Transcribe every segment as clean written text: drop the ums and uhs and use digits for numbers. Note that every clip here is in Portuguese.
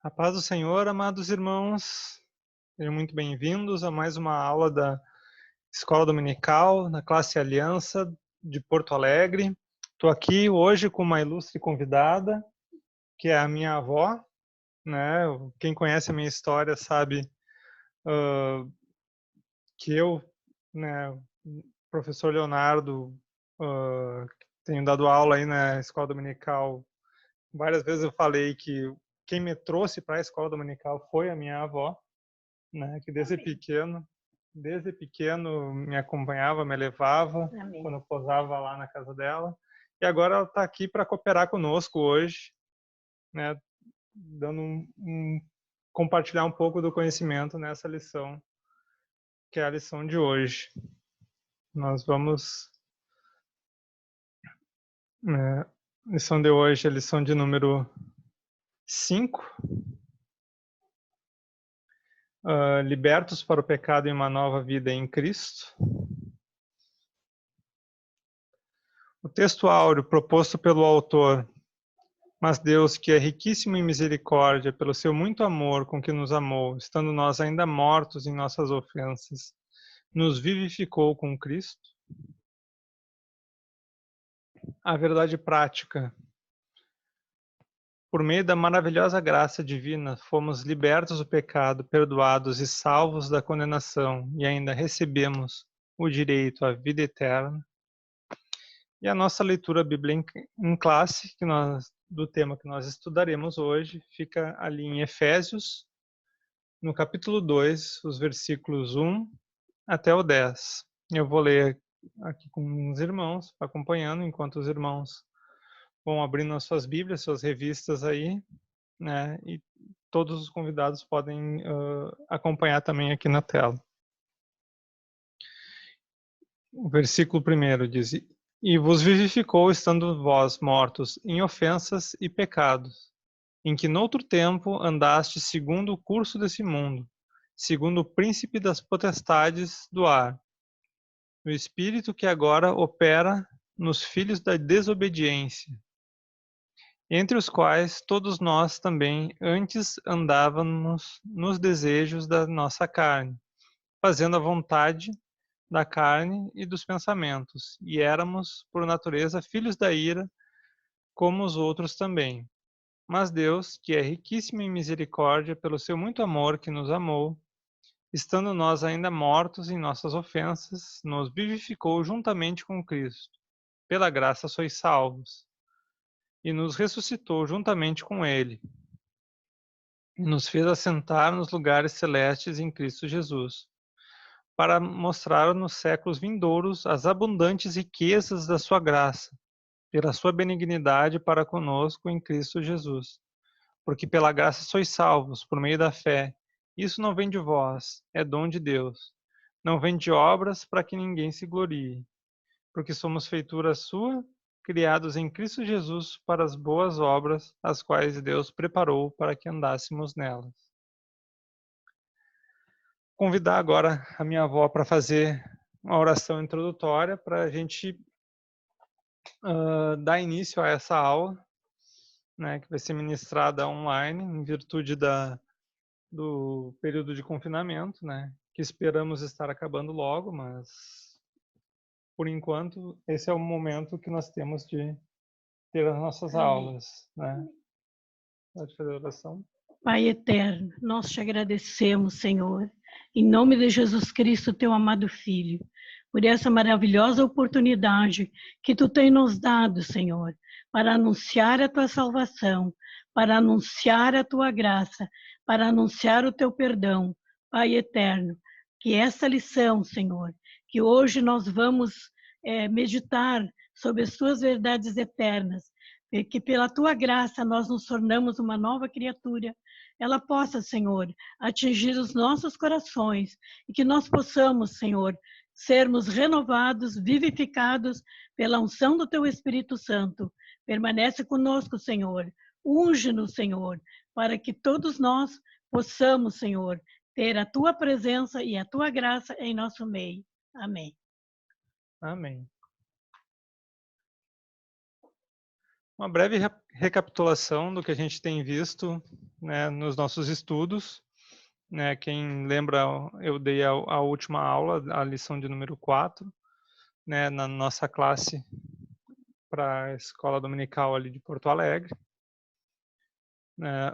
A paz do Senhor, amados irmãos, sejam muito bem-vindos a mais uma aula da Escola Dominical, na classe Aliança de Porto Alegre. Estou aqui hoje com uma ilustre convidada, que é a minha avó, né? Quem conhece a minha história sabe que eu, né, professor Leonardo, tenho dado aula aí na Escola Dominical. Várias vezes eu falei que quem me trouxe para a Escola Dominical foi a minha avó, né, que desde pequeno me acompanhava, me levava Amém. quando eu posava lá na casa dela. E agora ela está aqui para cooperar conosco hoje, né, dando compartilhar um pouco do conhecimento nessa lição, que é a lição de hoje. Nós vamos, né, lição de hoje é a lição de número 5. Libertos para o pecado e uma nova vida em Cristo. O texto áureo proposto pelo autor: mas Deus, que é riquíssimo em misericórdia, pelo seu muito amor com que nos amou, estando nós ainda mortos em nossas ofensas, nos vivificou com Cristo. A verdade prática: por meio da maravilhosa graça divina, fomos libertos do pecado, perdoados e salvos da condenação, e ainda recebemos o direito à vida eterna. E a nossa leitura bíblica em classe, do tema que nós estudaremos hoje, fica ali em Efésios, no capítulo 2, os versículos 1 até o 10. Eu vou ler aqui com os irmãos, acompanhando, enquanto os irmãos vão abrindo as suas Bíblias, suas revistas aí, né? E todos os convidados podem acompanhar também aqui na tela. O versículo 1 diz: E vos vivificou, estando vós mortos em ofensas e pecados, em que noutro tempo andaste segundo o curso desse mundo, segundo o príncipe das potestades do ar, o espírito que agora opera nos filhos da desobediência, entre os quais todos nós também antes andávamos nos desejos da nossa carne, fazendo a vontade da carne e dos pensamentos, e éramos, por natureza, filhos da ira, como os outros também. Mas Deus, que é riquíssimo em misericórdia, pelo seu muito amor que nos amou, estando nós ainda mortos em nossas ofensas, nos vivificou juntamente com Cristo. Pela graça sois salvos. E nos ressuscitou juntamente com Ele. E nos fez assentar nos lugares celestes em Cristo Jesus, para mostrar nos séculos vindouros as abundantes riquezas da sua graça, pela sua benignidade para conosco em Cristo Jesus. Porque pela graça sois salvos, por meio da fé. Isso não vem de vós, é dom de Deus. Não vem de obras para que ninguém se glorie. Porque somos feitura sua, criados em Cristo Jesus para as boas obras, as quais Deus preparou para que andássemos nelas. Convidar agora a minha avó para fazer uma oração introdutória para a gente dar início a essa aula, né, que vai ser ministrada online em virtude do período de confinamento, né, que esperamos estar acabando logo, mas por enquanto esse é o momento que nós temos de ter as nossas aulas, né? Pode fazer a oração. Pai eterno, nós te agradecemos, Senhor, em nome de Jesus Cristo, teu amado Filho, por essa maravilhosa oportunidade que tu tem nos dado, Senhor, para anunciar a tua salvação, para anunciar a tua graça, para anunciar o teu perdão. Pai eterno, que essa lição, Senhor, que hoje nós vamos meditar sobre as tuas verdades eternas, e que pela tua graça nós nos tornamos uma nova criatura, ela possa, Senhor, atingir os nossos corações e que nós possamos, Senhor, sermos renovados, vivificados pela unção do teu Espírito Santo. Permanece conosco, Senhor. Unge-nos, Senhor, para que todos nós possamos, Senhor, ter a tua presença e a tua graça em nosso meio. Amém. Amém. Uma breve recapitulação do que a gente tem visto né, nos nossos estudos, né? Quem lembra, eu dei a última aula, a lição de número 4, né, na nossa classe para a escola dominical ali de Porto Alegre, né?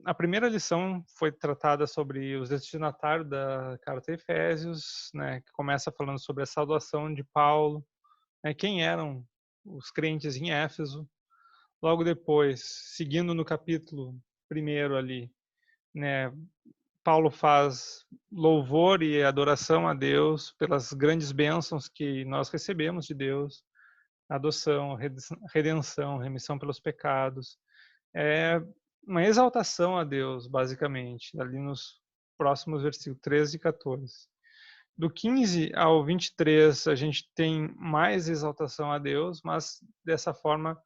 A primeira lição foi tratada sobre os destinatários da carta a Efésios, né, que começa falando sobre a saudação de Paulo, né, quem eram os crentes em Éfeso. Logo depois, seguindo no capítulo 1 ali, né, Paulo faz louvor e adoração a Deus pelas grandes bênçãos que nós recebemos de Deus, adoção, redenção, remissão pelos pecados. É uma exaltação a Deus, basicamente, ali nos próximos versículos 13 e 14. Do 15 ao 23, a gente tem mais exaltação a Deus, mas dessa forma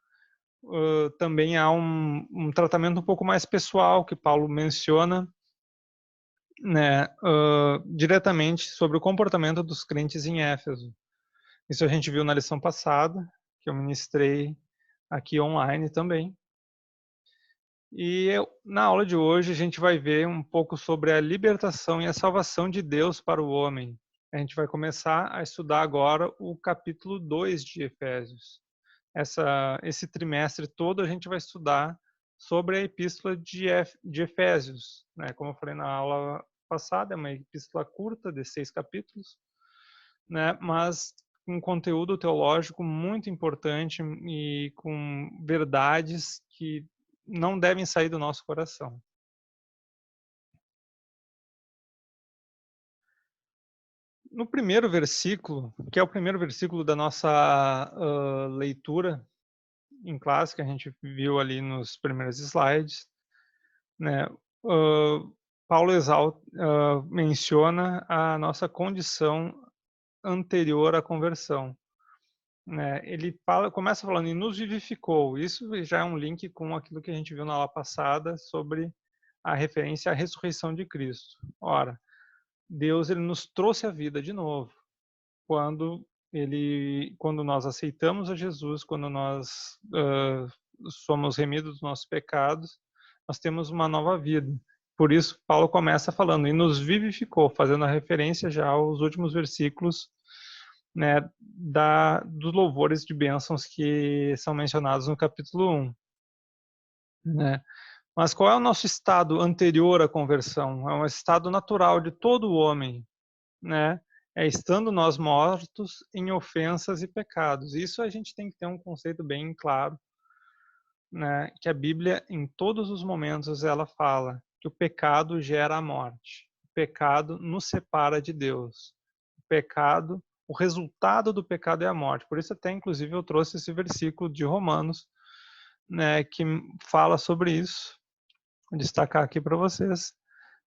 também há um tratamento um pouco mais pessoal que Paulo menciona, né, diretamente sobre o comportamento dos crentes em Éfeso. Isso a gente viu na lição passada, que eu ministrei aqui online também. E na aula de hoje a gente vai ver um pouco sobre a libertação e a salvação de Deus para o homem. A gente vai começar a estudar agora o capítulo 2 de Efésios. Esse trimestre todo a gente vai estudar sobre a epístola de Efésios, né? Como eu falei na aula passada, é uma epístola curta de 6 capítulos, né? Mas com conteúdo teológico muito importante e com verdades que não devem sair do nosso coração. No primeiro versículo, que é o primeiro versículo da nossa leitura em classe, que a gente viu ali nos primeiros slides, né? Paulo menciona a nossa condição anterior à conversão, né? Ele começa falando e nos vivificou. Isso já é um link com aquilo que a gente viu na aula passada sobre a referência à ressurreição de Cristo. Ora, Deus ele nos trouxe a vida de novo quando nós aceitamos a Jesus, quando nós somos remidos dos nossos pecados, nós temos uma nova vida. Por isso, Paulo começa falando, e nos vivificou, fazendo a referência já aos últimos versículos, né, dos louvores de bênçãos que são mencionados no capítulo 1. Né? Mas qual é o nosso estado anterior à conversão? É um estado natural de todo o homem, né? É estando nós mortos em ofensas e pecados. Isso a gente tem que ter um conceito bem claro, né? Que a Bíblia, em todos os momentos, ela fala que o pecado gera a morte. O pecado nos separa de Deus. O resultado do pecado é a morte. Por isso até, inclusive, eu trouxe esse versículo de Romanos, né? Que fala sobre isso. Vou destacar aqui para vocês.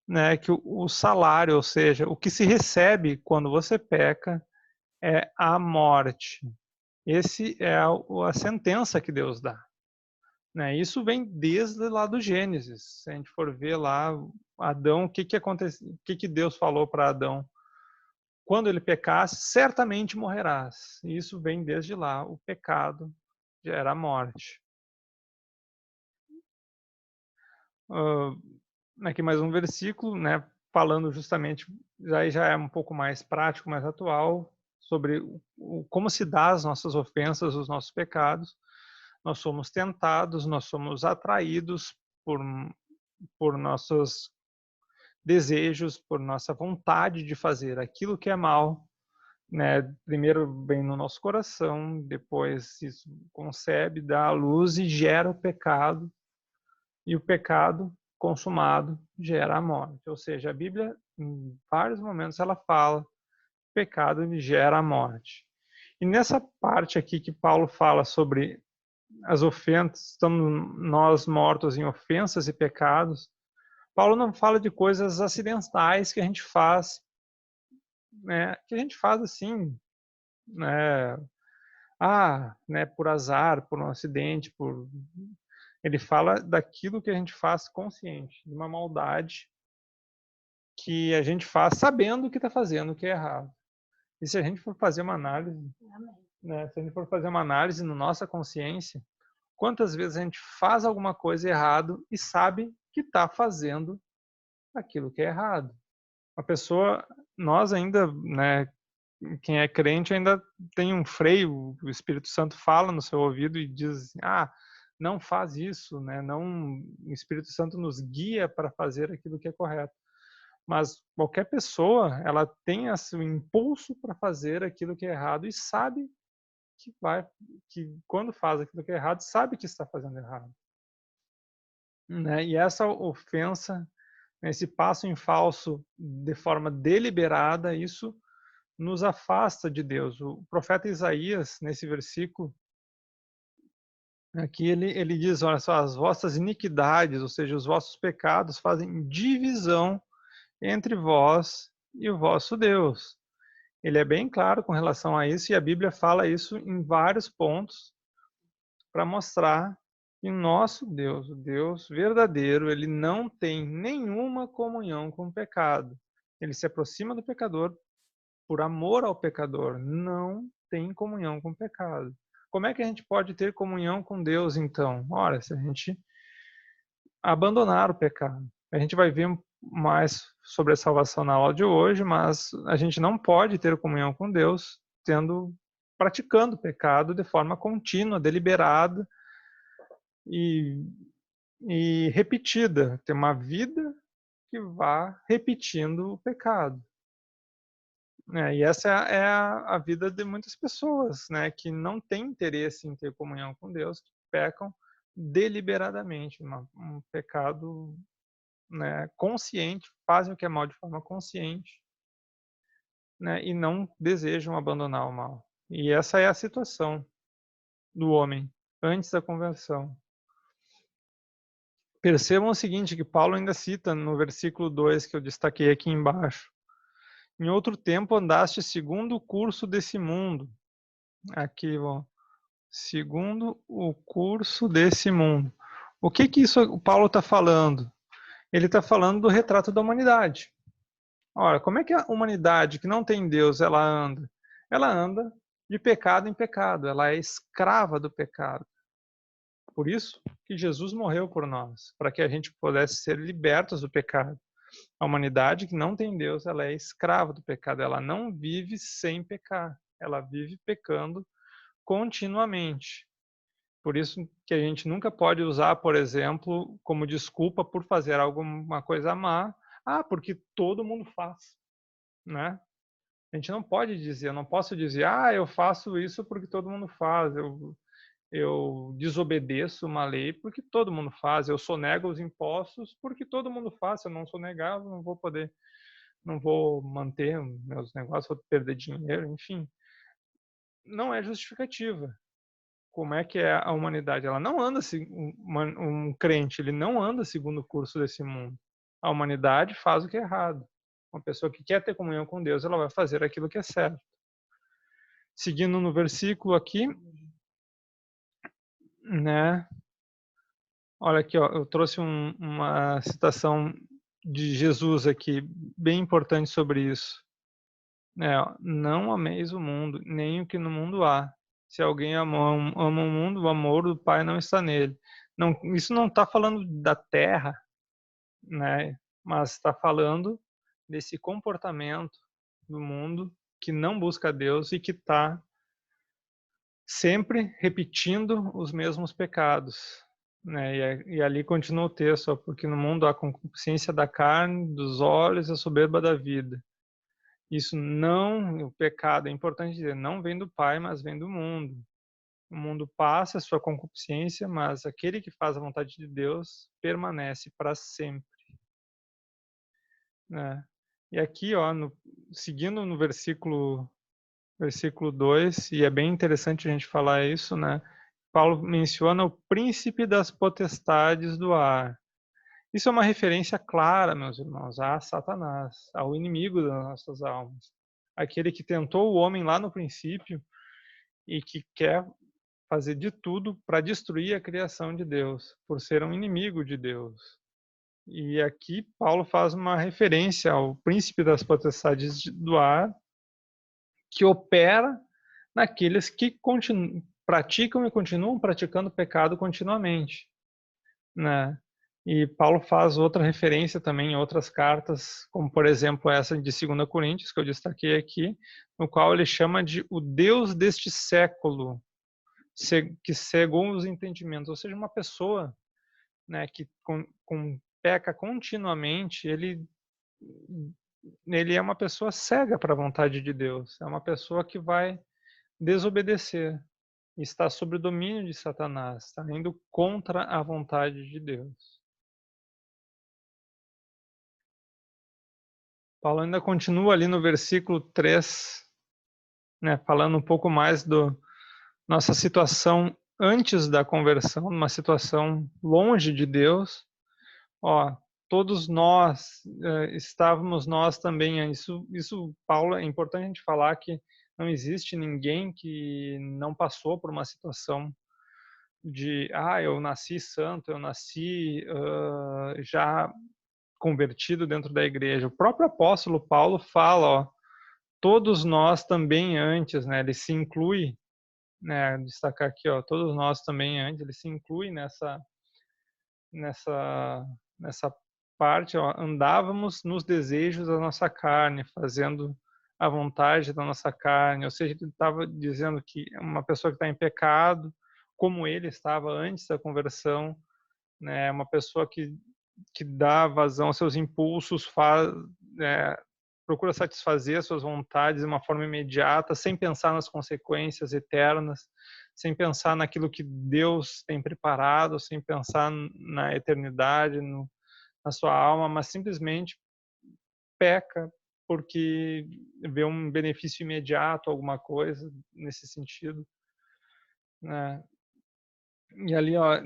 Né, que o salário, ou seja, o que se recebe quando você peca é a morte. Esse é a sentença que Deus dá. Né? Isso vem desde lá do Gênesis. Se a gente for ver lá, Adão, o que aconteceu, o que Deus falou para Adão? Quando ele pecasse, certamente morrerás. E isso vem desde lá. O pecado gera a morte. Aqui mais um versículo, né, falando justamente, já é um pouco mais prático, mais atual, sobre como se dá as nossas ofensas, os nossos pecados. Nós somos tentados, nós somos atraídos por nossos desejos, por nossa vontade de fazer aquilo que é mal, né? Primeiro vem no nosso coração, depois isso concebe, dá à luz e gera o pecado. E o pecado consumado gera a morte. Ou seja, a Bíblia, em vários momentos, ela fala que o pecado gera a morte. E nessa parte aqui que Paulo fala sobre as ofensas, estamos nós mortos em ofensas e pecados, Paulo não fala de coisas acidentais que a gente faz, né, que a gente faz assim, né, né, por azar, por um acidente, ele fala daquilo que a gente faz consciente, de uma maldade que a gente faz sabendo que está fazendo o que é errado. E se a gente for fazer uma análise, né, se a gente for fazer uma análise na nossa consciência, Quantas vezes a gente faz alguma coisa errado e sabe que está fazendo aquilo que é errado? A pessoa, nós ainda, né, quem é crente ainda tem um freio, o Espírito Santo fala no seu ouvido e diz assim, não faz isso, né? Não, o Espírito Santo nos guia para fazer aquilo que é correto. Mas qualquer pessoa, ela tem o impulso para fazer aquilo que é errado e sabe que quando faz aquilo que é errado, sabe que está fazendo errado. Né? E essa ofensa, esse passo em falso de forma deliberada, isso nos afasta de Deus. O profeta Isaías, nesse versículo, aqui ele diz, olha só, as vossas iniquidades, ou seja, os vossos pecados fazem divisão entre vós e o vosso Deus. Ele é bem claro com relação a isso e a Bíblia fala isso em vários pontos para mostrar que nosso Deus, o Deus verdadeiro, ele não tem nenhuma comunhão com o pecado. Ele se aproxima do pecador por amor ao pecador, não tem comunhão com o pecado. Como é que a gente pode ter comunhão com Deus, então? Ora, se a gente abandonar o pecado. A gente vai ver mais sobre a salvação na aula de hoje, mas a gente não pode ter comunhão com Deus praticando o pecado de forma contínua, deliberada e repetida. Ter uma vida que vá repetindo o pecado. E essa é a vida de muitas pessoas, né, que não têm interesse em ter comunhão com Deus, que pecam deliberadamente, um pecado, né, consciente, fazem o que é mal de forma consciente, né, e não desejam abandonar o mal. E essa é a situação do homem antes da conversão. Percebam o seguinte, que Paulo ainda cita no versículo 2 que eu destaquei aqui embaixo. Em outro tempo andaste segundo o curso desse mundo. Aqui, ó. Segundo o curso desse mundo. O que isso o Paulo está falando? Ele está falando do retrato da humanidade. Ora, como é que a humanidade que não tem Deus, ela anda? Ela anda de pecado em pecado. Ela é escrava do pecado. Por isso que Jesus morreu por nós, para que a gente pudesse ser libertos do pecado. A humanidade que não tem Deus, ela é escrava do pecado. Ela não vive sem pecar. Ela vive pecando continuamente. Por isso que a gente nunca pode usar, por exemplo, como desculpa por fazer alguma coisa má, porque todo mundo faz, né? A gente não pode dizer, eu não posso dizer, eu faço isso porque todo mundo faz, eu desobedeço uma lei porque todo mundo faz, eu sonego os impostos porque todo mundo faz, se eu não sonegar, eu não vou manter meus negócios, vou perder dinheiro, enfim. Não é justificativa. Como é que é a humanidade? Ela não anda, um crente, ele não anda segundo o curso desse mundo. A humanidade faz o que é errado. Uma pessoa que quer ter comunhão com Deus, ela vai fazer aquilo que é certo. Seguindo no versículo aqui, né? Olha aqui, ó, eu trouxe uma citação de Jesus aqui, bem importante sobre isso. Não ameis o mundo, nem o que no mundo há. Se alguém ama o mundo, o amor do Pai não está nele. Não, isso não está falando da terra, né? Mas está falando desse comportamento do mundo que não busca Deus e que está sempre repetindo os mesmos pecados. Né? E ali continua o texto, ó, porque no mundo há concupiscência da carne, dos olhos, a soberba da vida. Isso não, o pecado, é importante dizer, não vem do Pai, mas vem do mundo. O mundo passa a sua concupiscência, mas aquele que faz a vontade de Deus permanece para sempre. Né? E aqui, ó, seguindo no versículo 2, e é bem interessante a gente falar isso, né? Paulo menciona o príncipe das potestades do ar. Isso é uma referência clara, meus irmãos, a Satanás, ao inimigo das nossas almas. Aquele que tentou o homem lá no princípio e que quer fazer de tudo para destruir a criação de Deus, por ser um inimigo de Deus. E aqui Paulo faz uma referência ao príncipe das potestades do ar, que opera naqueles que praticam e continuam praticando pecado continuamente, né? E Paulo faz outra referência também em outras cartas, como por exemplo essa de 2 Coríntios, que eu destaquei aqui, no qual ele chama de o Deus deste século, que cegou os entendimentos. Ou seja, uma pessoa, né, que peca continuamente, ele é uma pessoa cega para a vontade de Deus. É uma pessoa que vai desobedecer. Está sob o domínio de Satanás. Está indo contra a vontade de Deus. Paulo ainda continua ali no versículo 3, né, falando um pouco mais da nossa situação antes da conversão, uma situação longe de Deus. Ó, todos nós estávamos nós também. Isso, Paulo, é importante a gente falar que não existe ninguém que não passou por uma situação de, eu nasci santo, eu nasci já convertido dentro da igreja. O próprio apóstolo Paulo fala, ó, todos nós também antes, né? Ele se inclui, né? Destacar aqui, ó, todos nós também antes. Ele se inclui nessa parte, ó, andávamos nos desejos da nossa carne, fazendo a vontade da nossa carne. Ou seja, ele estava dizendo que uma pessoa que está em pecado, como ele estava antes da conversão, né? Uma pessoa que dá vazão aos seus impulsos, procura satisfazer as suas vontades de uma forma imediata, sem pensar nas consequências eternas, sem pensar naquilo que Deus tem preparado, sem pensar na eternidade, na sua alma, mas simplesmente peca porque vê um benefício imediato, alguma coisa nesse sentido, né? E ali, ó,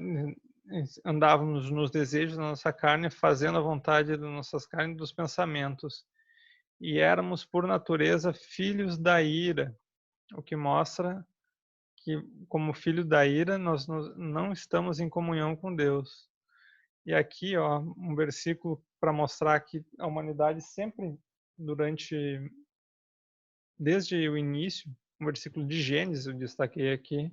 andávamos nos desejos da nossa carne, fazendo a vontade das nossas carnes, dos pensamentos. E éramos, por natureza, filhos da ira, o que mostra que, como filho da ira, nós não estamos em comunhão com Deus. E aqui, ó, um versículo para mostrar que a humanidade sempre, desde o início, um versículo de Gênesis, eu destaquei aqui,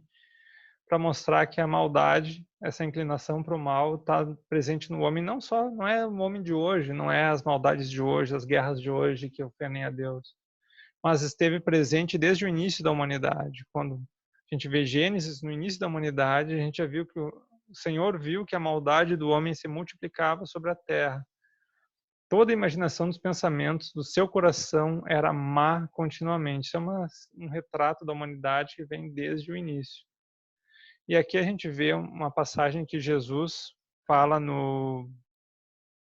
para mostrar que a maldade, essa inclinação para o mal, está presente no homem. Não é o homem de hoje, não é as maldades de hoje, as guerras de hoje que ofendem a Deus, mas esteve presente desde o início da humanidade. Quando a gente vê Gênesis, no início da humanidade, a gente já viu que o Senhor viu que a maldade do homem se multiplicava sobre a terra. Toda a imaginação dos pensamentos do seu coração era má continuamente. Isso é um retrato da humanidade que vem desde o início. E aqui a gente vê uma passagem que Jesus fala no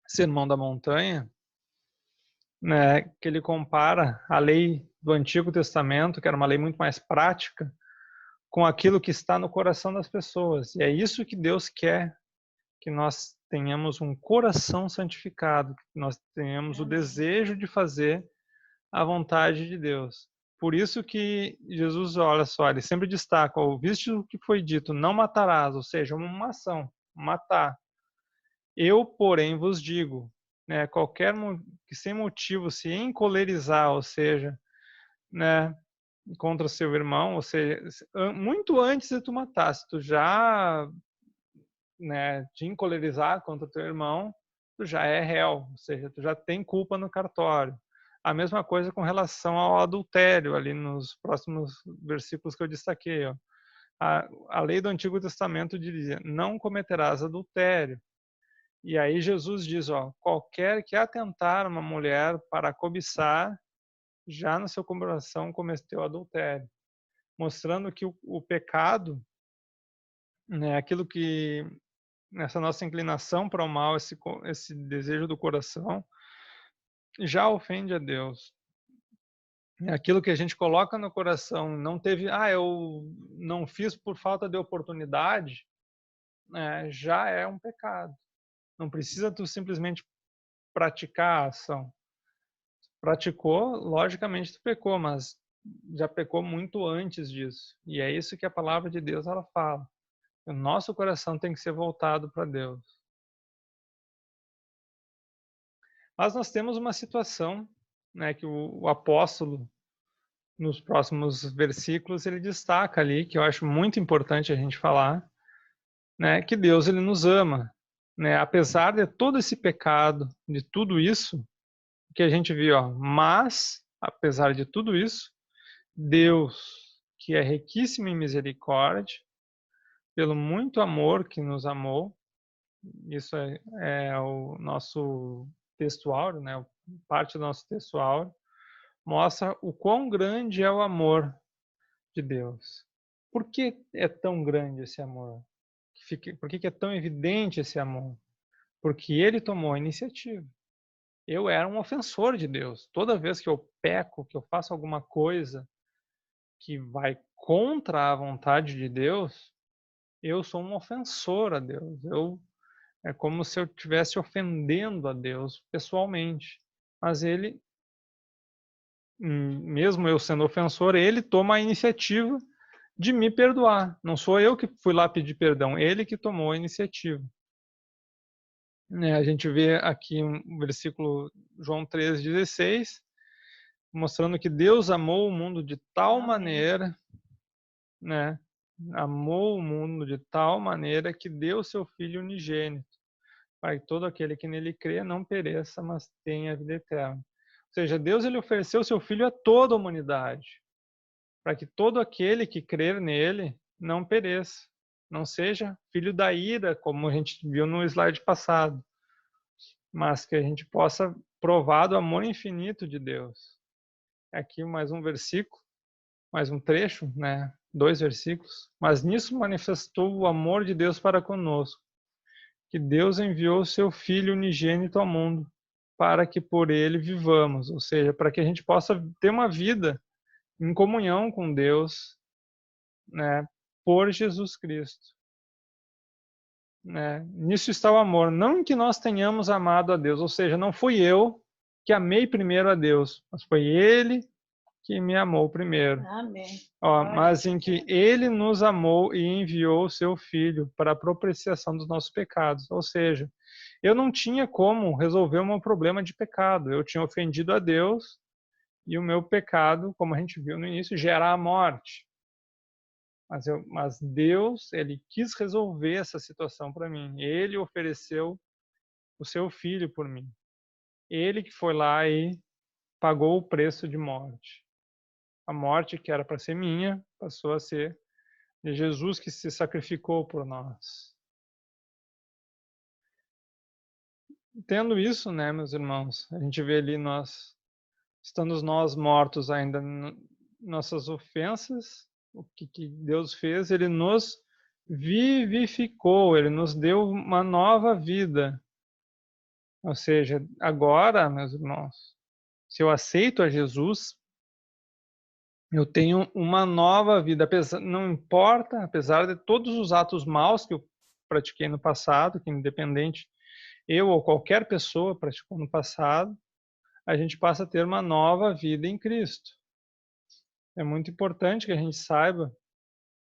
Sermão da Montanha, né, que ele compara a lei do Antigo Testamento, que era uma lei muito mais prática, com aquilo que está no coração das pessoas. E é isso que Deus quer, que nós tenhamos um coração santificado, que nós tenhamos o desejo de fazer a vontade de Deus. Por isso que Jesus, olha só, ele sempre destaca, ouviste o que foi dito, não matarás, ou seja, uma ação, matar. Eu, porém, vos digo, né, qualquer que sem motivo se encolerizar, ou seja, né, contra o seu irmão, ou seja, muito antes de tu matar, se tu já, né, te encolerizar contra o teu irmão, tu já é réu, ou seja, tu já tem culpa no cartório. A mesma coisa com relação ao adultério, ali nos próximos versículos que eu destaquei. Ó. A lei do Antigo Testamento dizia, não cometerás adultério. E aí Jesus diz, ó, qualquer que atentar uma mulher para cobiçar, já no seu coração cometeu adultério. Mostrando que o pecado, né, aquilo que, essa nossa inclinação para o mal, esse desejo do coração, já ofende a Deus. Aquilo que a gente coloca no coração, não teve, eu não fiz por falta de oportunidade, já é um pecado. Não precisa tu simplesmente praticar a ação. Praticou, logicamente tu pecou, mas já pecou muito antes disso. E é isso que a palavra de Deus ela fala. O nosso coração tem que ser voltado para Deus. Mas nós temos uma situação, né, que o apóstolo nos próximos versículos, ele destaca ali, que eu acho muito importante a gente falar, né, que Deus ele nos ama, né, apesar de todo esse pecado, de tudo isso que a gente viu, ó, mas apesar de tudo isso, Deus, que é riquíssimo em misericórdia, pelo muito amor que nos amou, isso é o nosso textuário, né, parte do nosso textuário, mostra o quão grande é o amor de Deus. Por que é tão grande esse amor? Por que é tão evidente esse amor? Porque ele tomou a iniciativa. Eu era um ofensor de Deus. Toda vez que eu peco, que eu faço alguma coisa que vai contra a vontade de Deus, eu sou um ofensor a Deus. É como se eu estivesse ofendendo a Deus pessoalmente. Mas ele, mesmo eu sendo ofensor, ele toma a iniciativa de me perdoar. Não sou eu que fui lá pedir perdão, ele que tomou a iniciativa. A gente vê aqui um versículo João 3,16, mostrando que Deus amou o mundo de tal maneira, né? Amou o mundo de tal maneira que deu seu Filho unigênito, para que todo aquele que nele crê não pereça, mas tenha a vida eterna. Ou seja, Deus ele ofereceu seu Filho a toda a humanidade, para que todo aquele que crer nele não pereça, não seja filho da ira, como a gente viu no slide passado, mas que a gente possa provar do amor infinito de Deus. Aqui mais um versículo, mais um trecho, né? 2 versículos. Mas nisso manifestou o amor de Deus para conosco, que Deus enviou o seu Filho unigênito ao mundo, para que por ele vivamos, ou seja, para que a gente possa ter uma vida em comunhão com Deus, né? Por Jesus Cristo. Né? Nisso está o amor, não em que nós tenhamos amado a Deus, ou seja, não fui eu que amei primeiro a Deus, mas foi Ele que me amou primeiro. Amém. Ó, mas em que Ele nos amou e enviou o seu Filho para a propiciação dos nossos pecados. Ou seja, eu não tinha como resolver o meu problema de pecado. Eu tinha ofendido a Deus e o meu pecado, como a gente viu no início, gera a morte. Mas Deus, ele quis resolver essa situação para mim. Ele ofereceu o seu filho por mim. Ele que foi lá e pagou o preço de morte. A morte que era para ser minha, passou a ser de Jesus que se sacrificou por nós. Tendo isso, né, meus irmãos, a gente vê ali estando nós mortos ainda nossas ofensas, o que Deus fez, ele nos vivificou, ele nos deu uma nova vida. Ou seja, agora, meus irmãos, se eu aceito a Jesus, eu tenho uma nova vida. Não importa, apesar de todos os atos maus que eu pratiquei no passado, que independente eu ou qualquer pessoa praticou no passado, a gente passa a ter uma nova vida em Cristo. É muito importante que a gente saiba,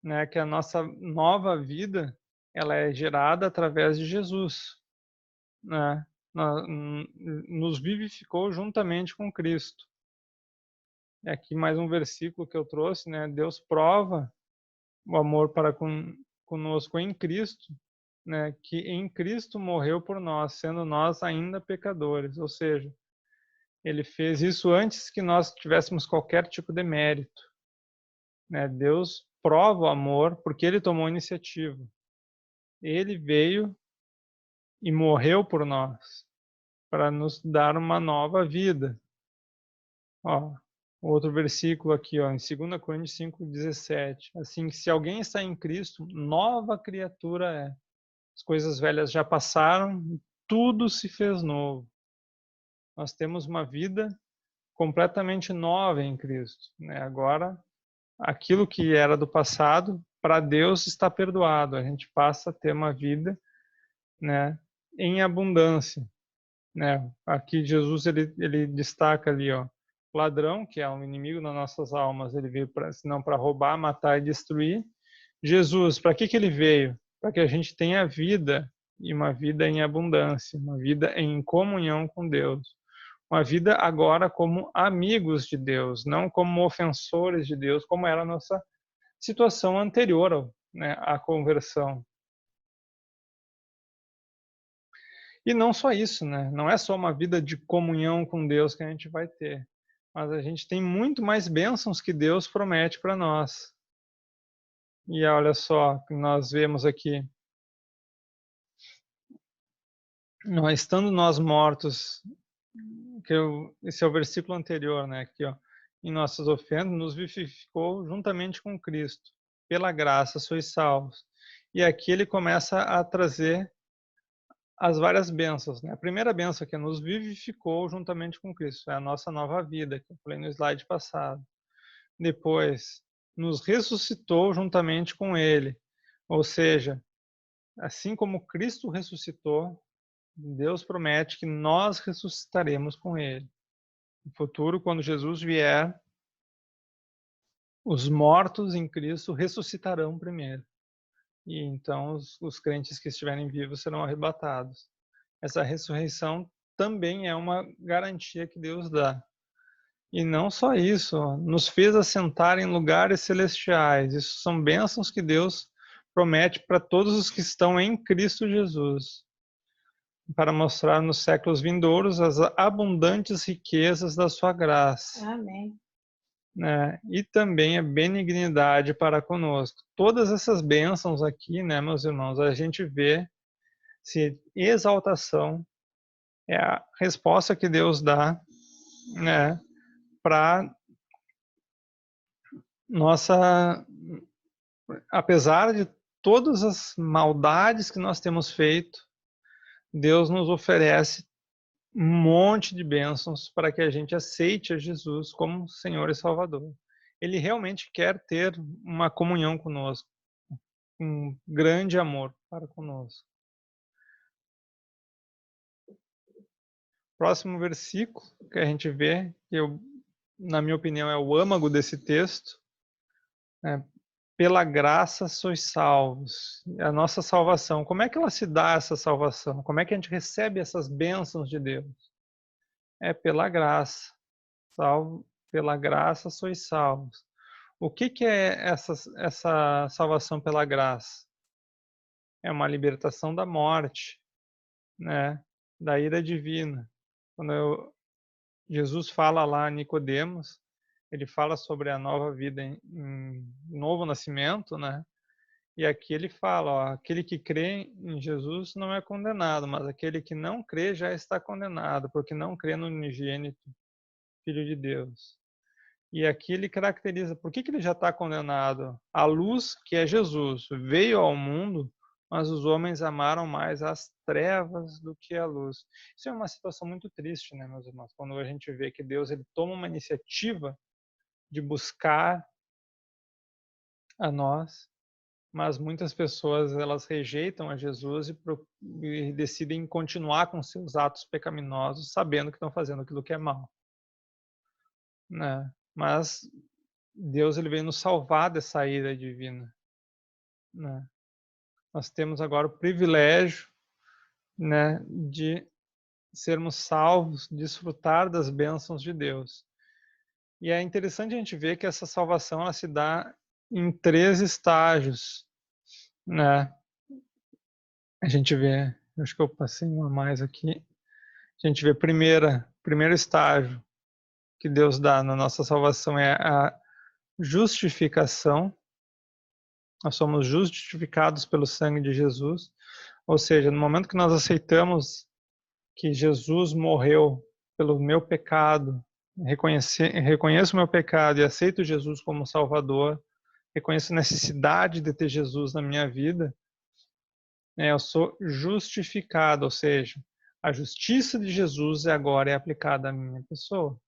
né, que a nossa nova vida ela é gerada através de Jesus, né? Nos vivificou juntamente com Cristo. É aqui mais um versículo que eu trouxe, né? Deus prova o amor para conosco em Cristo, né? Que em Cristo morreu por nós, sendo nós ainda pecadores. Ou seja, ele fez isso antes que nós tivéssemos qualquer tipo de mérito, né? Deus prova o amor porque ele tomou a iniciativa. Ele veio e morreu por nós para nos dar uma nova vida. Ó, outro versículo aqui, ó, em 2 Coríntios 5:17. Assim que se alguém está em Cristo, nova criatura é. As coisas velhas já passaram, tudo se fez novo. Nós temos uma vida completamente nova em Cristo, né? Agora, aquilo que era do passado, para Deus está perdoado. A gente passa a ter uma vida, né, em abundância, né? Aqui Jesus ele destaca ali, ó, o ladrão, que é um inimigo das nossas almas, ele veio senão para roubar, matar e destruir. Jesus, para que ele veio? Para que a gente tenha vida, e uma vida em abundância, uma vida em comunhão com Deus. uma vida agora como amigos de Deus, não como ofensores de Deus, como era a nossa situação anterior, né, à conversão. E não só isso, né? Não é só uma vida de comunhão com Deus que a gente vai ter, mas a gente tem muito mais bênçãos que Deus promete para nós. E olha só, nós vemos aqui, estando nós mortos, esse é o versículo anterior, né? Aqui, ó, em nossas ofensas, nos vivificou juntamente com Cristo. Pela graça sois salvos. E aqui ele começa a trazer as várias bênçãos, né? A primeira bênção que nos vivificou juntamente com Cristo, é a nossa nova vida, que eu falei no slide passado. Depois, nos ressuscitou juntamente com Ele. Ou seja, assim como Cristo ressuscitou, Deus promete que nós ressuscitaremos com Ele. No futuro, quando Jesus vier, os mortos em Cristo ressuscitarão primeiro. E então os crentes que estiverem vivos serão arrebatados. Essa ressurreição também é uma garantia que Deus dá. E não só isso, nos fez assentar em lugares celestiais. Isso são bênçãos que Deus promete para todos os que estão em Cristo Jesus, para mostrar nos séculos vindouros as abundantes riquezas da sua graça. Amém. Né? E também a benignidade para conosco. Todas essas bênçãos aqui, né, meus irmãos, a gente vê se exaltação é a resposta que Deus dá, né, para nossa, apesar de todas as maldades que nós temos feito, Deus nos oferece um monte de bênçãos para que a gente aceite a Jesus como Senhor e Salvador. Ele realmente quer ter uma comunhão conosco, um grande amor para conosco. Próximo versículo que a gente vê, que na minha opinião é o âmago desse texto, é, pela graça sois salvos. A nossa salvação, como é que ela se dá, essa salvação? Como é que a gente recebe essas bênçãos de Deus? É pela graça. Salvo, pela graça sois salvos. O que é essa salvação pela graça? É uma libertação da morte, né? Da ira divina. Quando Jesus fala lá a Nicodemos, ele fala sobre a nova vida em novo nascimento, né? E aqui ele fala, ó, aquele que crê em Jesus não é condenado, mas aquele que não crê já está condenado, porque não crê no unigênito Filho de Deus. E aqui ele caracteriza, por que ele já está condenado? A luz, que é Jesus, veio ao mundo, mas os homens amaram mais as trevas do que a luz. Isso é uma situação muito triste, né, meus irmãos? Quando a gente vê que Deus ele toma uma iniciativa de buscar a nós, mas muitas pessoas elas rejeitam a Jesus e decidem continuar com seus atos pecaminosos, sabendo que estão fazendo aquilo que é mal, né? Mas Deus ele veio nos salvar dessa ira divina, né? Nós temos agora o privilégio, né, de sermos salvos, desfrutar das bênçãos de Deus. E é interessante a gente ver que essa salvação ela se dá em 3 estágios, né? A gente vê, acho que eu passei uma mais aqui. A gente vê primeiro estágio que Deus dá na nossa salvação é a justificação. Nós somos justificados pelo sangue de Jesus. Ou seja, no momento que nós aceitamos que Jesus morreu pelo meu pecado, reconheço o meu pecado e aceito Jesus como Salvador, reconheço a necessidade de ter Jesus na minha vida, né, eu sou justificado, ou seja, a justiça de Jesus agora é aplicada à minha pessoa,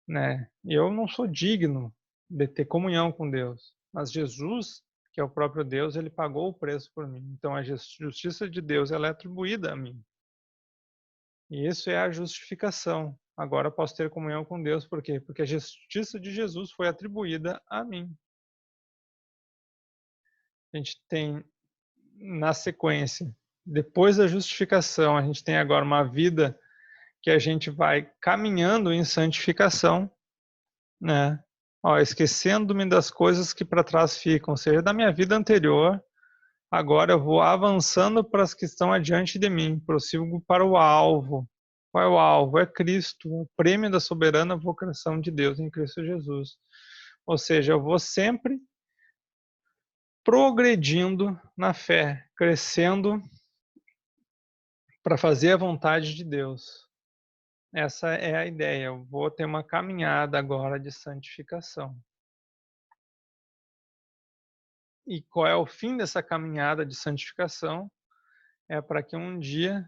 né? Eu não sou digno de ter comunhão com Deus, mas Jesus, que é o próprio Deus, ele pagou o preço por mim. Então a justiça de Deus ela é atribuída a mim. E isso é a justificação. Agora eu posso ter comunhão com Deus, por quê? Porque a justiça de Jesus foi atribuída a mim. A gente tem na sequência, depois da justificação, a gente tem agora uma vida que a gente vai caminhando em santificação, né? Esquecendo-me das coisas que para trás ficam, ou seja, da minha vida anterior. Agora eu vou avançando para as que estão adiante de mim, prossigo para o alvo. Qual é o alvo? É Cristo, o prêmio da soberana vocação de Deus em Cristo Jesus. Ou seja, eu vou sempre progredindo na fé, crescendo para fazer a vontade de Deus. Essa é a ideia. Eu vou ter uma caminhada agora de santificação. E qual é o fim dessa caminhada de santificação? É para que um dia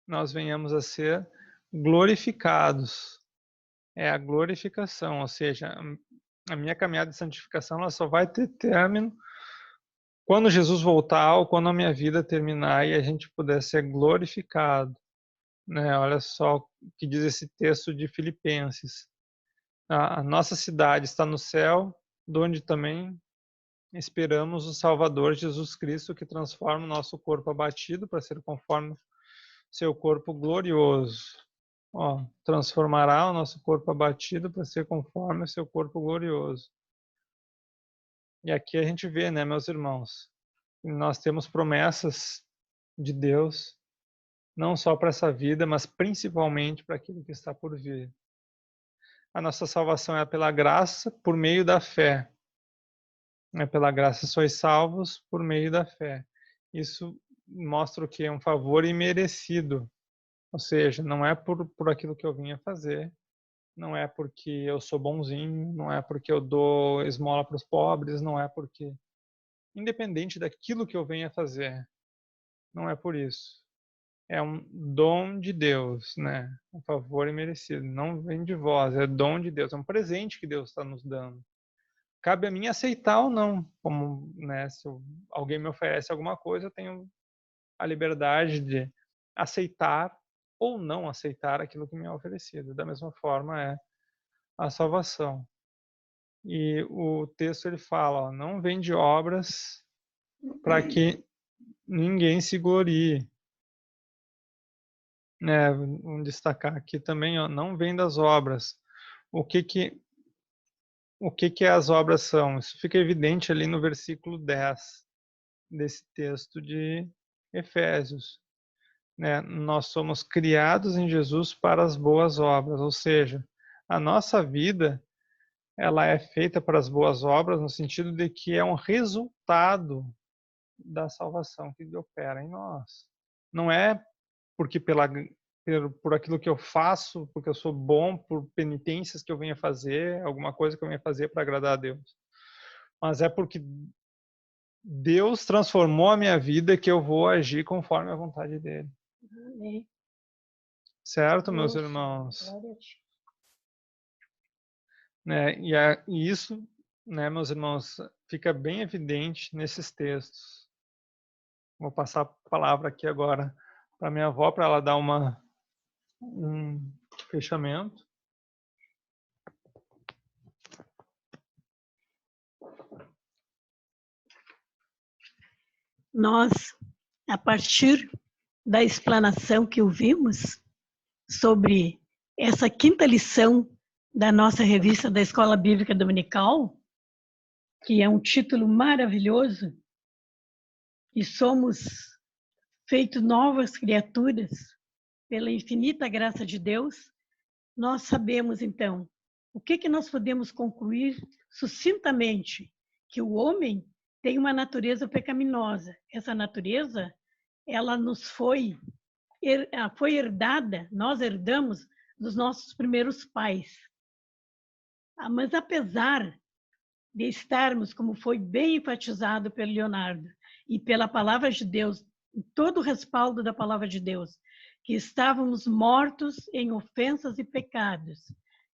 nós venhamos a ser glorificados. É a glorificação, ou seja, a minha caminhada de santificação ela só vai ter término quando Jesus voltar ou quando a minha vida terminar e a gente puder ser glorificado. Né? Olha só o que diz esse texto de Filipenses. A nossa cidade está no céu, de onde também esperamos o Salvador Jesus Cristo, que transforma o nosso corpo abatido para ser conforme seu corpo glorioso. Transformará o nosso corpo abatido para ser conforme o seu corpo glorioso. E aqui a gente vê, né, meus irmãos, nós temos promessas de Deus, não só para essa vida, mas principalmente para aquilo que está por vir. A nossa salvação é pela graça, por meio da fé. É pela graça sois salvos, por meio da fé. Isso mostra o que é um favor imerecido. Ou seja, não é por aquilo que eu vinha fazer, não é porque eu sou bonzinho, não é porque eu dou esmola para os pobres, não é porque... Independente daquilo que eu venha fazer, não é por isso. É um dom de Deus, né? Um favor imerecido. Não vem de vós, é dom de Deus, é um presente que Deus está nos dando. Cabe a mim aceitar ou não. Como, né, se alguém me oferece alguma coisa, eu tenho a liberdade de aceitar ou não aceitar aquilo que me é oferecido. Da mesma forma é a salvação. E o texto ele fala, não vem de obras para que ninguém se glorie. Né, vamos destacar aqui também, não vem das obras. O que as obras são? Isso fica evidente ali no versículo 10 desse texto de Efésios. Né? Nós somos criados em Jesus para as boas obras, ou seja, a nossa vida ela é feita para as boas obras no sentido de que é um resultado da salvação que opera em nós. Não é porque por aquilo que eu faço, porque eu sou bom, por penitências que eu venha fazer, alguma coisa que eu venha fazer para agradar a Deus. Mas é porque Deus transformou a minha vida que eu vou agir conforme a vontade dele. Amém. Certo, meus irmãos? Né? E isso, né, meus irmãos, fica bem evidente nesses textos. Vou passar a palavra aqui agora para minha avó, para ela dar um fechamento. Nós, a partir da explanação que ouvimos sobre essa quinta lição da nossa revista da Escola Bíblica Dominical, que é um título maravilhoso, e somos feitos novas criaturas pela infinita graça de Deus, nós sabemos, então, o que nós podemos concluir sucintamente? Que o homem tem uma natureza pecaminosa. Essa natureza, ela nos foi herdada, nós herdamos dos nossos primeiros pais. Mas apesar de estarmos, como foi bem enfatizado pelo Leonardo, e pela palavra de Deus, todo o respaldo da palavra de Deus, que estávamos mortos em ofensas e pecados.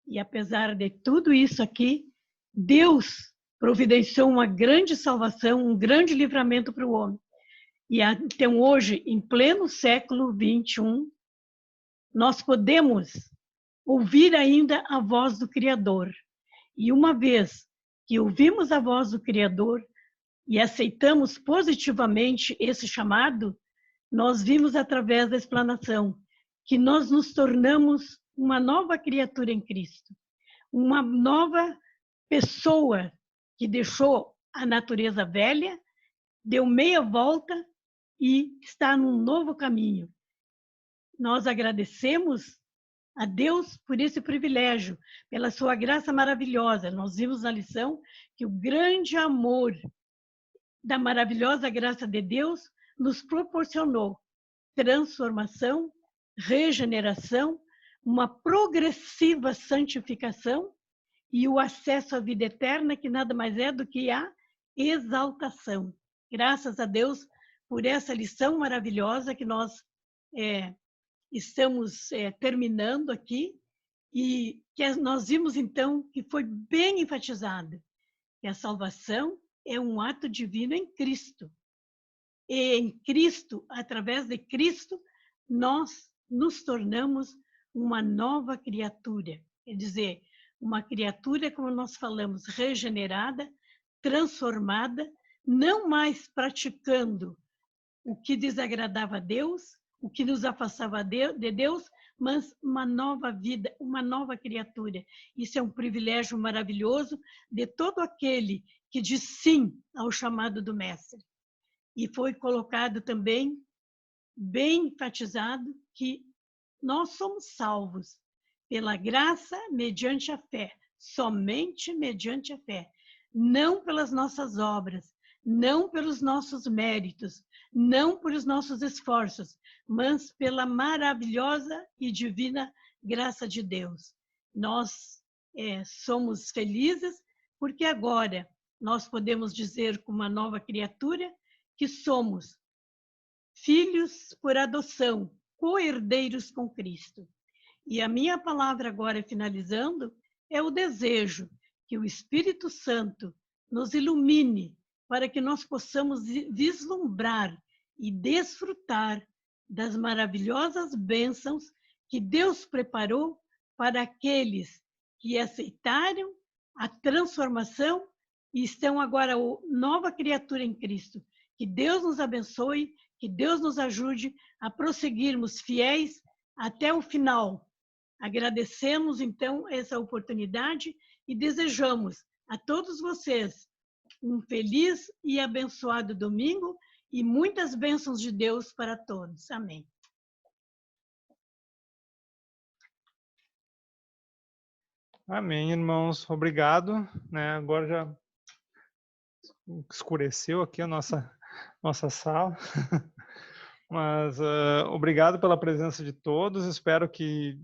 E apesar de tudo isso aqui, Deus providenciou uma grande salvação, um grande livramento para o homem. E então hoje, em pleno século 21, nós podemos ouvir ainda a voz do Criador. E uma vez que ouvimos a voz do Criador e aceitamos positivamente esse chamado, nós vimos através da explanação que nós nos tornamos uma nova criatura em Cristo, uma nova pessoa que deixou a natureza velha, deu meia volta e está num novo caminho. Nós agradecemos a Deus por esse privilégio, pela sua graça maravilhosa. Nós vimos na lição que o grande amor da maravilhosa graça de Deus nos proporcionou transformação, regeneração, uma progressiva santificação e o acesso à vida eterna, que nada mais é do que a exaltação. Graças a Deus por essa lição maravilhosa que nós estamos terminando aqui, e que nós vimos então que foi bem enfatizado que a salvação é um ato divino em Cristo. E em Cristo, através de Cristo, nós nos tornamos uma nova criatura. Quer dizer, uma criatura, como nós falamos, regenerada, transformada, não mais praticando o que desagradava a Deus, o que nos afastava de Deus, mas uma nova vida, uma nova criatura. Isso é um privilégio maravilhoso de todo aquele que diz sim ao chamado do Mestre. E foi colocado também, bem enfatizado, que nós somos salvos pela graça mediante a fé, somente mediante a fé, não pelas nossas obras, não pelos nossos méritos, não pelos nossos esforços, mas pela maravilhosa e divina graça de Deus. Nós somos felizes porque agora nós podemos dizer com uma nova criatura que somos filhos por adoção, co-herdeiros com Cristo. E a minha palavra agora, finalizando, é o desejo que o Espírito Santo nos ilumine para que nós possamos vislumbrar e desfrutar das maravilhosas bênçãos que Deus preparou para aqueles que aceitaram a transformação e estão agora nova criatura em Cristo. Que Deus nos abençoe, que Deus nos ajude a prosseguirmos fiéis até o final. Agradecemos, então, essa oportunidade e desejamos a todos vocês um feliz e abençoado domingo e muitas bênçãos de Deus para todos. Amém. Amém, irmãos. Obrigado. Agora já escureceu aqui a nossa sala. Mas obrigado pela presença de todos. Espero que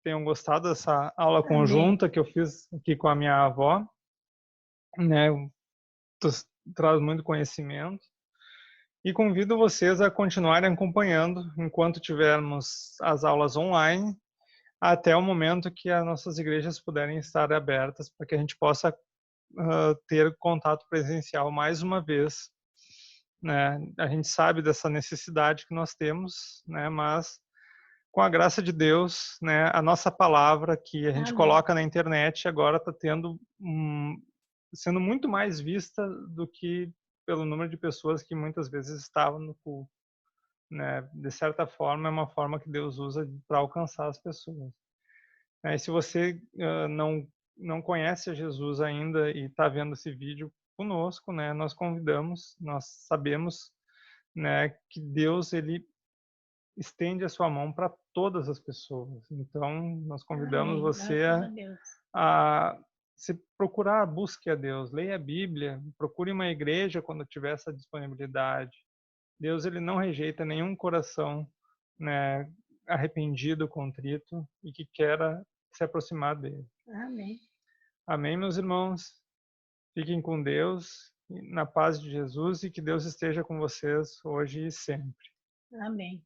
tenham gostado dessa aula conjunta que eu fiz aqui com a minha avó. Traz muito conhecimento. E convido vocês a continuarem acompanhando enquanto tivermos as aulas online, até o momento que as nossas igrejas puderem estar abertas para que a gente possa ter contato presencial mais uma vez. A gente sabe dessa necessidade que nós temos, mas com a graça de Deus, a nossa palavra que a gente coloca na internet agora está sendo muito mais vista do que pelo número de pessoas que muitas vezes estavam no culto. De certa forma, é uma forma que Deus usa para alcançar as pessoas. E se você não conhece a Jesus ainda e está vendo esse vídeo conosco, nós convidamos, nós sabemos que Deus ele estende a sua mão para todas as pessoas. Então, nós convidamos você a se procurar, busque a Deus, leia a Bíblia, procure uma igreja quando tiver essa disponibilidade. Deus ele não rejeita nenhum coração arrependido, contrito e que queira se aproximar dele. Amém. Amém, meus irmãos. Fiquem com Deus, na paz de Jesus, e que Deus esteja com vocês hoje e sempre. Amém.